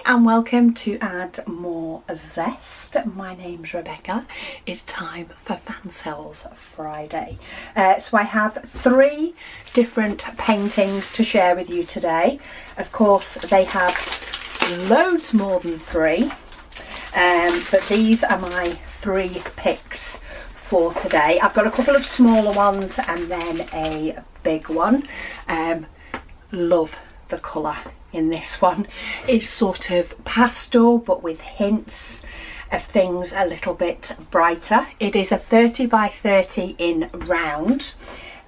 and welcome to Add More Zest. My name's Rebecca. It's time for Fansells Friday. So I have 3 different paintings to share with you today. Of course, they have loads more than 3, but these are my 3 picks for today. I've got a couple of smaller ones and then a big one. Love the colour in this one. It's sort of pastel but with hints of things a little bit brighter. It is a 30 by 30 in round,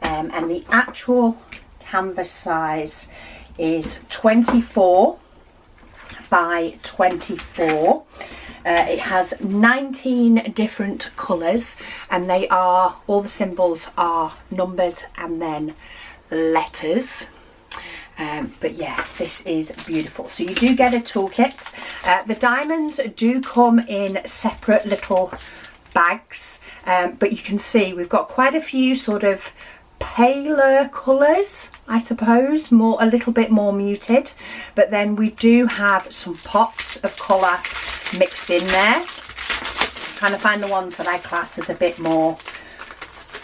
and the actual canvas size is 24 by 24. It has 19 different colours, and they are, all the symbols are numbers and then letters. But yeah, this is beautiful. So you do get a toolkit. The diamonds do come in separate little bags, but you can see we've got quite a few sort of paler colours, I suppose, a little bit more muted, but then we do have some pops of colour mixed in there. I'm trying to find the ones that I class as a bit more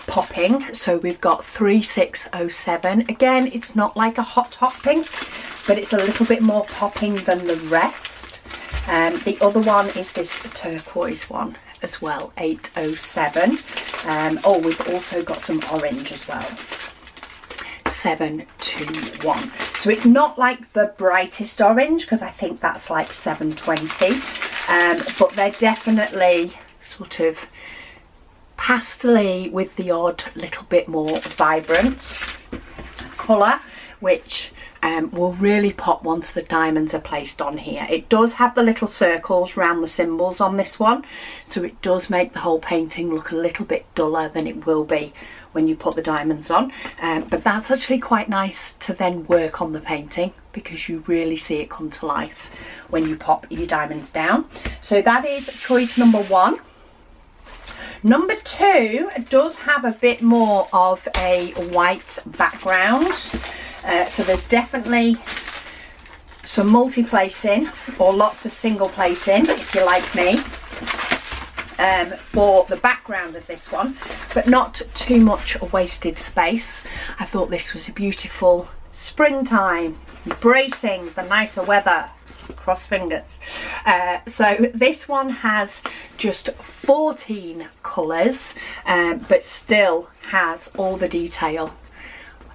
popping. So we've got 3607. Again, it's not like a hot pink, but it's a little bit more popping than the rest. The other one is this turquoise one as well, 807. Oh, we've also got some orange as well, 721. So it's not like the brightest orange, because I think that's like 720, but they're definitely sort of pastel-y with the odd little bit more vibrant colour, which will really pop once the diamonds are placed on here. It does have the little circles around the symbols on this one, so it does make the whole painting look a little bit duller than it will be when you put the diamonds on, but that's actually quite nice to then work on the painting, because you really see it come to life when you pop your diamonds down. So that is choice number 1. Number 2 does have a bit more of a white background, so there's definitely some multi-placing or lots of single placing, if you're like me, for the background of this one, but not too much wasted space. I thought this was a beautiful springtime, embracing the nicer weather. Cross fingers. So this one has just 14 colours, but still has all the detail,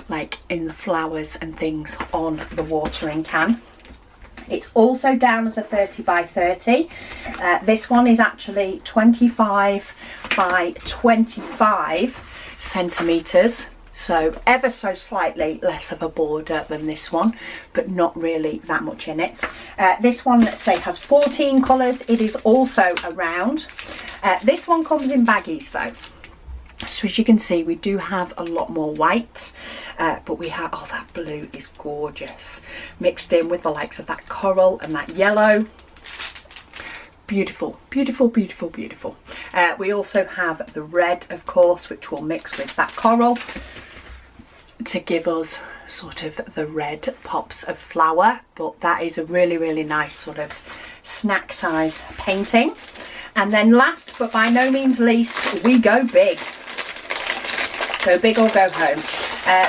like in the flowers and things on the watering can. It's also down as a 30 by 30. This one is actually 25 by 25 centimetres. So ever so slightly less of a border than this one, but not really that much in it. This one, let's say, has 14 colours. It is also a round. This one comes in baggies though. So as you can see, we do have a lot more white, but we have, oh, that blue is gorgeous, mixed in with the likes of that coral and that yellow. Beautiful, beautiful, beautiful, beautiful. We also have the red, of course, which will mix with that coral to give us sort of the red pops of flower, but that is a really, really nice sort of snack size painting. And then last but by no means least, we go big. Go big or go home.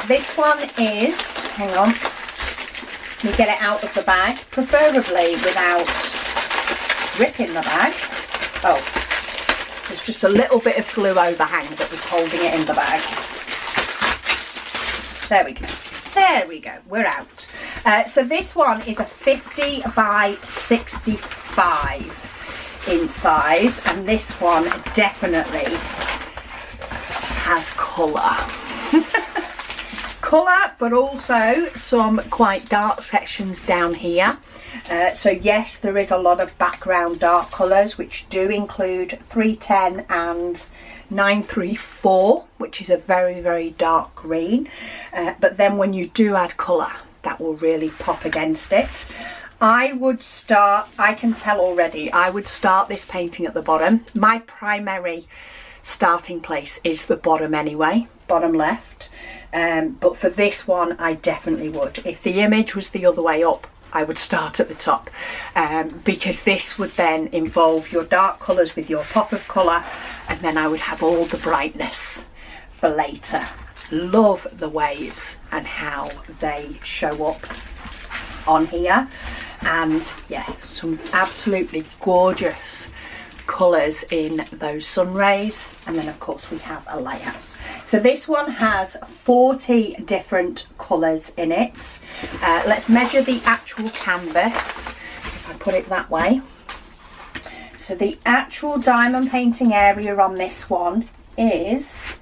This one is, hang on, let me get it out of the bag, preferably without ripping the bag. Oh, there's just a little bit of glue overhang that was holding it in the bag. There we go. There we go. We're out. So this one is a 50 by 65 in size, and this one definitely has colour. Colour, but also some quite dark sections down here. So yes, there is a lot of background dark colours, which do include 310 and 934, which is a very, very dark green. But then when you do add colour, that will really pop against it. I would start, I can tell already, I would start this painting at the bottom. My primary starting place is the bottom anyway, bottom left. But for this one, I definitely would. If the image was the other way up, I would start at the top, because this would then involve your dark colours with your pop of colour, and then I would have all the brightness for later. Love the waves and how they show up on here, and yeah, some absolutely gorgeous colours in those sun rays. And then of course we have a lighthouse. So this one has 40 different colours in it. Let's measure the actual canvas, if I put it that way. So the actual diamond painting area on this one is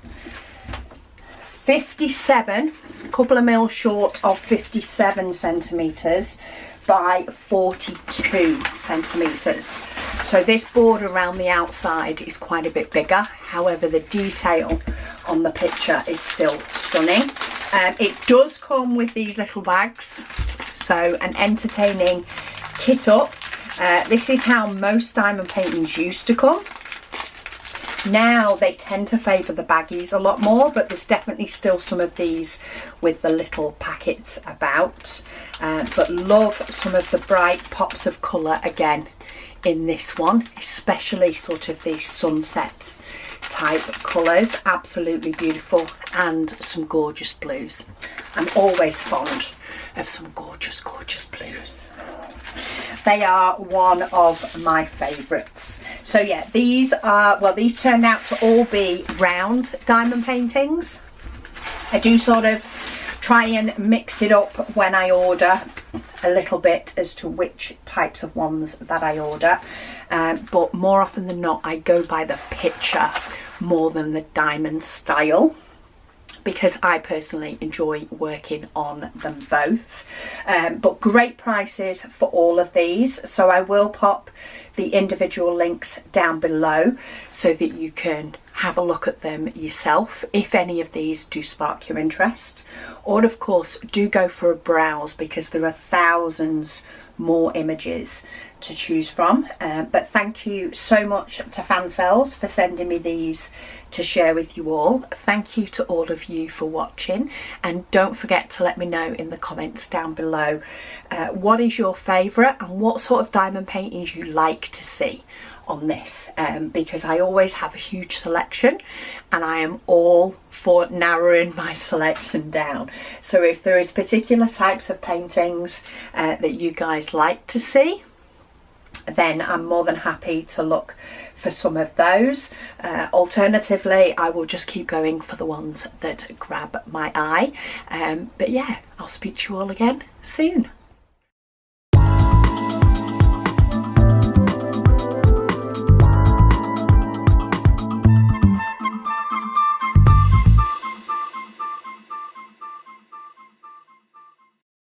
57, a couple of mil short of 57 centimetres by 42 centimetres. So this border around the outside is quite a bit bigger. However, the detail on the picture is still stunning. It does come with these little bags, so an entertaining kit up. This is how most diamond paintings used to come. Now they tend to favour the baggies a lot more, but there's definitely still some of these with the little packets about. But love some of the bright pops of colour again in this one, especially sort of these sunset type colours. Absolutely beautiful, and some gorgeous blues. I'm always fond of some gorgeous, gorgeous blues. They are one of my favourites. So yeah, these are, well, these turned out to all be round diamond paintings. I do sort of try and mix it up when I order a little bit as to which types of ones that I order, but more often than not I go by the picture more than the diamond style, because I personally enjoy working on them both. But great prices for all of these, so I will pop the individual links down below so that you can have a look at them yourself if any of these do spark your interest. Or of course do go for a browse, because there are thousands more images to choose from. But thank you so much to Fansells for sending me these to share with you all. Thank you to all of you for watching, and don't forget to let me know in the comments down below what is your favourite and what sort of diamond paintings you like to see on this, because I always have a huge selection and I am all for narrowing my selection down. So if there is particular types of paintings that you guys like to see, then I'm more than happy to look for some of those. Alternatively, I will just keep going for the ones that grab my eye. But yeah, I'll speak to you all again soon.